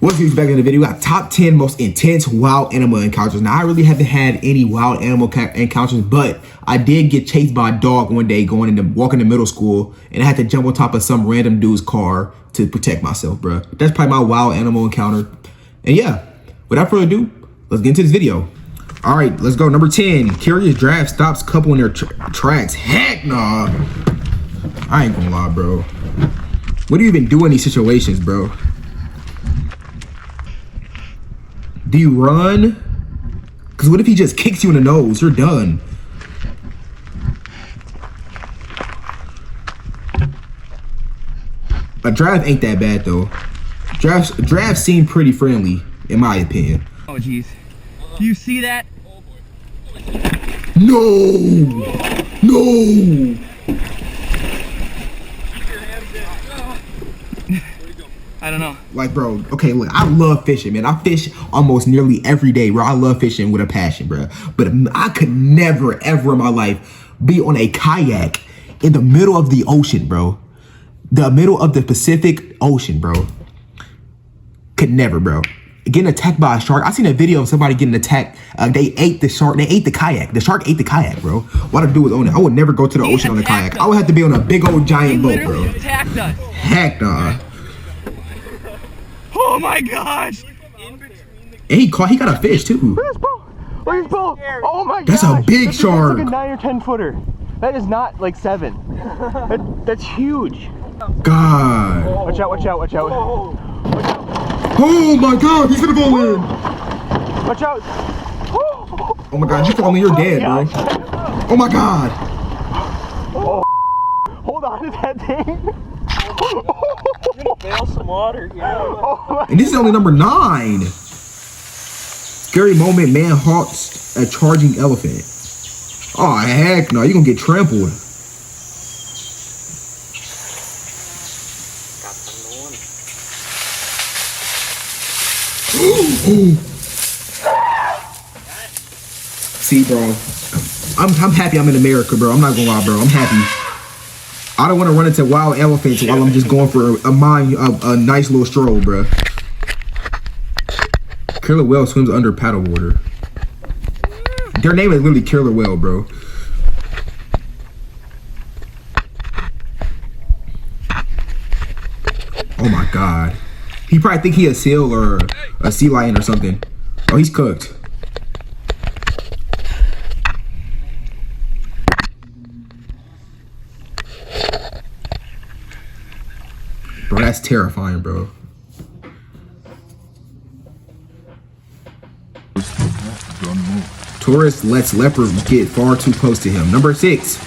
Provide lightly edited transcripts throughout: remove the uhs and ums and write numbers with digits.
What's news? Back in the video, we got top 10 most intense wild animal encounters. Now, I really haven't had any wild animal encounters, but I did get chased by a dog one day walking to middle school, and I had to jump on top of some random dude's car to protect myself, bro. That's probably my wild animal encounter. And yeah, without further ado, let's get into this video. All right, let's go. Number 10, curious draft stops couple in their tracks. Heck nah. I ain't gonna lie, bro. What do you even do in these situations, bro? Do you run? Because what if he just kicks you in the nose? You're done. A draft ain't that bad, though. Drafts seem pretty friendly, in my opinion. Oh, jeez. Do you see that? No! No! I don't know. Like, bro, okay, look, I love fishing, man. I fish almost nearly every day, bro. I love fishing with a passion, bro. But I could never, ever in my life be on a kayak in the middle of the ocean, bro. The middle of the Pacific Ocean, bro. Could never, bro. Getting attacked by a shark. I seen a video of somebody getting attacked. They ate the shark. They ate the kayak. The shark ate the kayak, bro. What I do is own it. I would never go to the ocean on a kayak. I would have to be on a big old giant boat, bro. Attacked us. Heck nah. Oh my gosh! And he got a fish too. Look at this boat! Look at this boat! Oh my god! That's a big shark. That's like a 9 or 10 footer. That is not like 7. That's huge. God. Watch out, watch out, watch out. Oh my god, he's gonna fall in. Watch out. Oh my god, you fall in, you're dead, bro. Oh my god. Hold on to that thing. You're gonna bail some water, yeah. And this is only number 9. Scary moment, man halts a charging elephant. Oh heck no, you're gonna get trampled. See, bro, I'm happy I'm in America, bro. I'm not gonna lie, bro. I'm happy. I don't want to run into wild elephants while I'm just going for a nice little stroll, bro. Killer whale swims under paddle water. Their name is literally Killer Whale, bro. Oh my god. He probably think he a seal or a sea lion or something. Oh, he's cooked. Bro, that's terrifying, bro. Don't move. Tourist lets leopard get far too close to him. Number 6.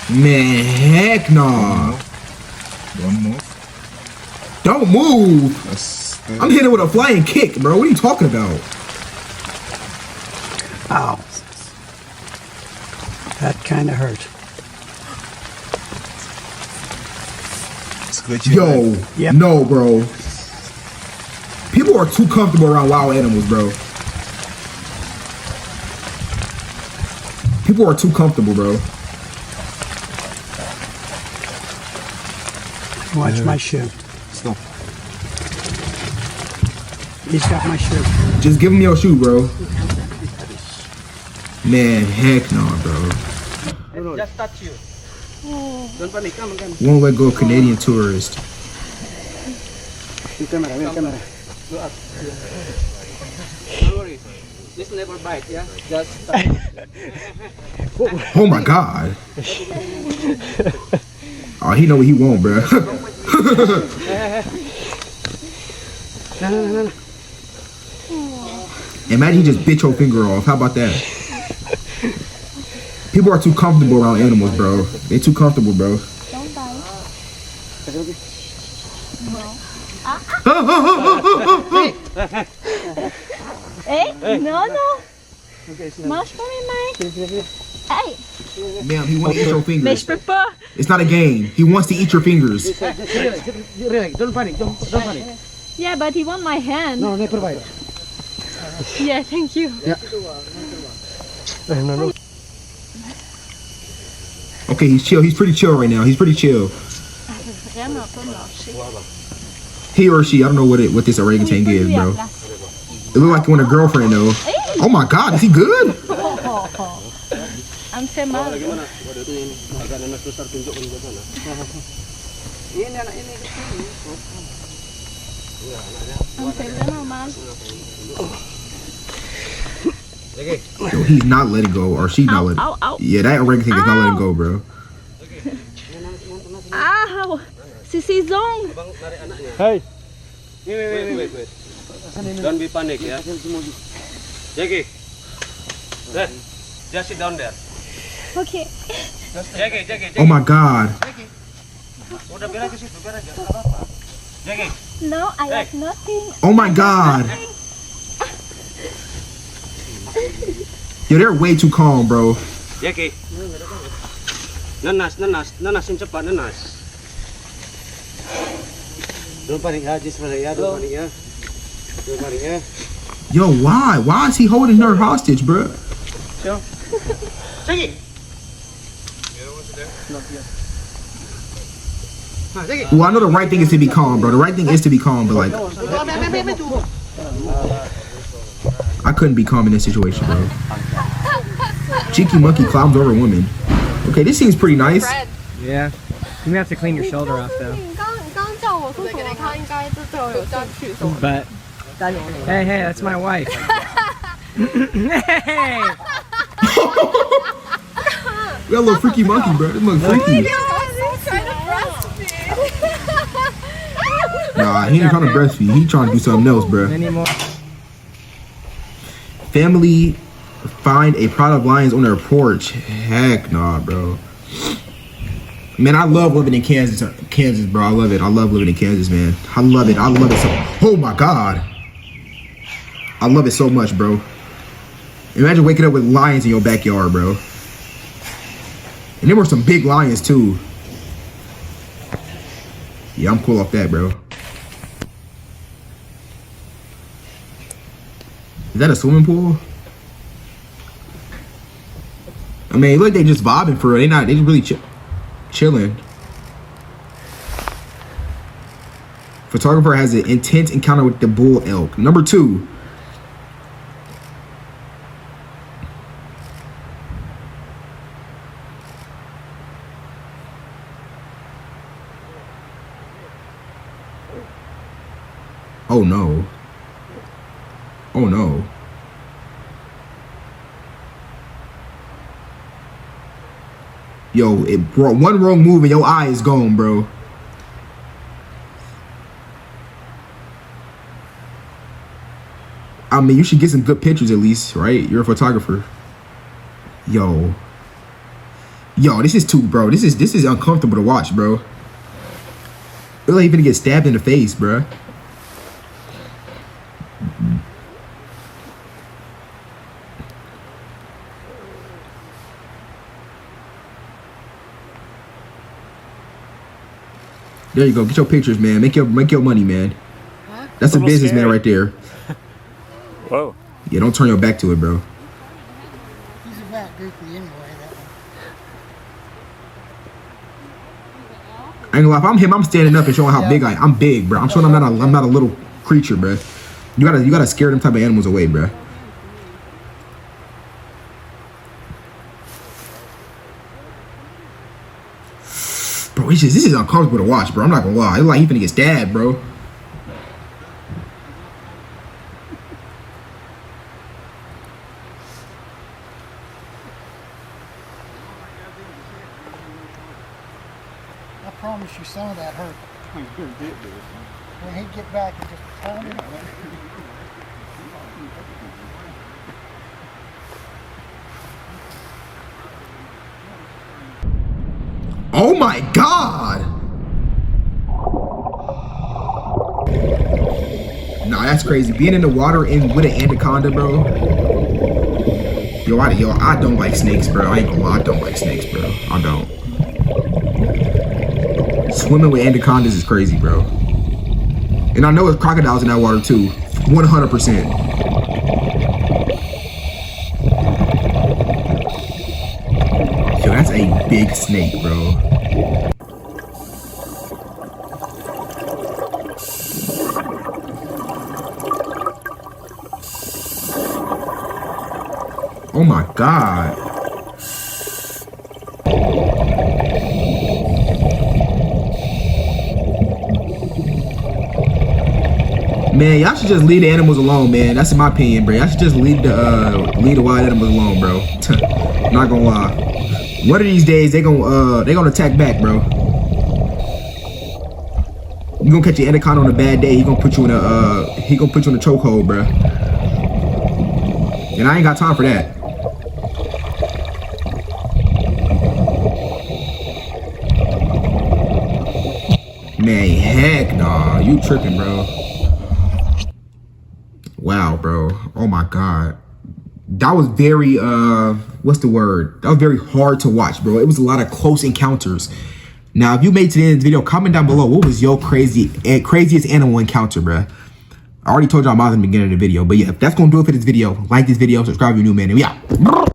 Man, heck no. Don't move. Don't move. That's I'm hitting with a flying kick, bro. What are you talking about? Ow. That kind of hurt. Yo, Yep. no, bro. People are too comfortable around wild animals, bro. People are too comfortable, bro. Watch my shoe. Stop. He's got my shoe. Just give him your shoe, bro. Man, heck no, bro. Just touch you. Don't panic, come. Won't let go of Canadian tourist. Mira cámara. Don't worry. This never bite, yeah? Just touch. Oh my god. Oh, he know what he want, bro. No. Imagine he just bit your finger off. How about that? People are too comfortable around animals, bro. They too comfortable, bro. Don't bite. No. Masz po mnie, Mike? Hey. Ma'am, he wants to eat your fingers. Mexe pa. It's not a game. He wants to eat your fingers. Relax, don't panic, don't panic. Yeah, but he want my hand. No, never bite. Yeah, thank you. No. Okay, he's chill. He's pretty chill right now. He's pretty chill. He or she, I don't know what this orangutan is, bro. It look like you want a girlfriend though. Oh my God, is he good? I'm Semal. Yo, he's not letting go, or she's not letting. Yeah, that orangutan is not letting go, bro. Ow! Sisi Zong. Hey. Wait. Don't be panic, yeah. Jackie. There. Just sit down there. Okay. Jackie. Oh my God. Udah biar aja situ, biar aja. Enggak apa-apa. Jackie. No, I have nothing. Oh my God. Yo, they're way too calm, bro. Jackie. Nenasin cepat, nenas. Don't panic ya, just panic ya, don't panic ya. Don't panic ya. Yo, why? Why is he holding her hostage, bro? Jackie. Well, I know the right thing is to be calm, bro. The right thing is to be calm, but like, I couldn't be calm in this situation, bro. Cheeky monkey climbs over woman. Okay, this seems pretty nice. Yeah. You have to clean your shoulder off though. But hey, that's my wife. Hey. We got a little freaky monkey, bro. This monkey freaky. Nah, he ain't trying to breastfeed. He trying to do something else, bro. Anymore. Family find a pride of lions on their porch. Heck nah, bro. Man, I love living in Kansas, bro. I love it. I love living in Kansas, man. I love it. I love it so. Oh my God. I love it so much, bro. Imagine waking up with lions in your backyard, bro. And there were some big lions too. Yeah, I'm cool off that, bro. Is that a swimming pool? I mean, look, they just vibing for real. They just really chilling. Photographer has an intense encounter with the bull elk. Number 2. Oh no. Oh no. Yo, one wrong move and your eye is gone, bro. I mean, you should get some good pictures at least, right? You're a photographer. Yo, this is too, bro. This is uncomfortable to watch, bro. Feel like you're gonna get stabbed in the face, bro. There you go. Get your pictures, man. Make your money, man. That's a businessman right there. Whoa. Yeah, don't turn your back to it, bro. He's a fat goofy anyway. I ain't gonna lie, if I'm him, I'm standing up and showing how big I'm big, bro. I'm showing I'm not a little creature, bro. You gotta scare them type of animals away, bro. Bro, this is uncomfortable to watch, bro. I'm not gonna lie. It's like he's finna get stabbed, bro. I promise you some of that hurt. When he get back and just pound it. Oh my God! Nah, that's crazy. Being in the water with an anaconda, bro. Yo, I don't like snakes, bro. I ain't gonna lie, I don't like snakes, bro. I don't. Swimming with anacondas is crazy, bro. And I know there's crocodiles in that water too. 100%. Yo, that's a big snake, bro. Oh my God. Man, y'all should just leave the animals alone, man. That's in my opinion, bro. Y'all should just leave the wild animals alone, bro. Not gonna lie. One of these days they gonna attack back, bro. You gonna catch your anaconda on a bad day. He gonna put you in a chokehold, bro. And I ain't got time for that. Man, heck nah. You tripping, bro. Wow, bro. Oh my God. That was very, what's the word? That was very hard to watch, bro. It was a lot of close encounters. Now, if you made it to the end of the video, comment down below. What was your craziest animal encounter, bro? I already told y'all mine in the beginning of the video. But yeah, that's going to do it for this video. Like this video, subscribe if you're new, man. And we out.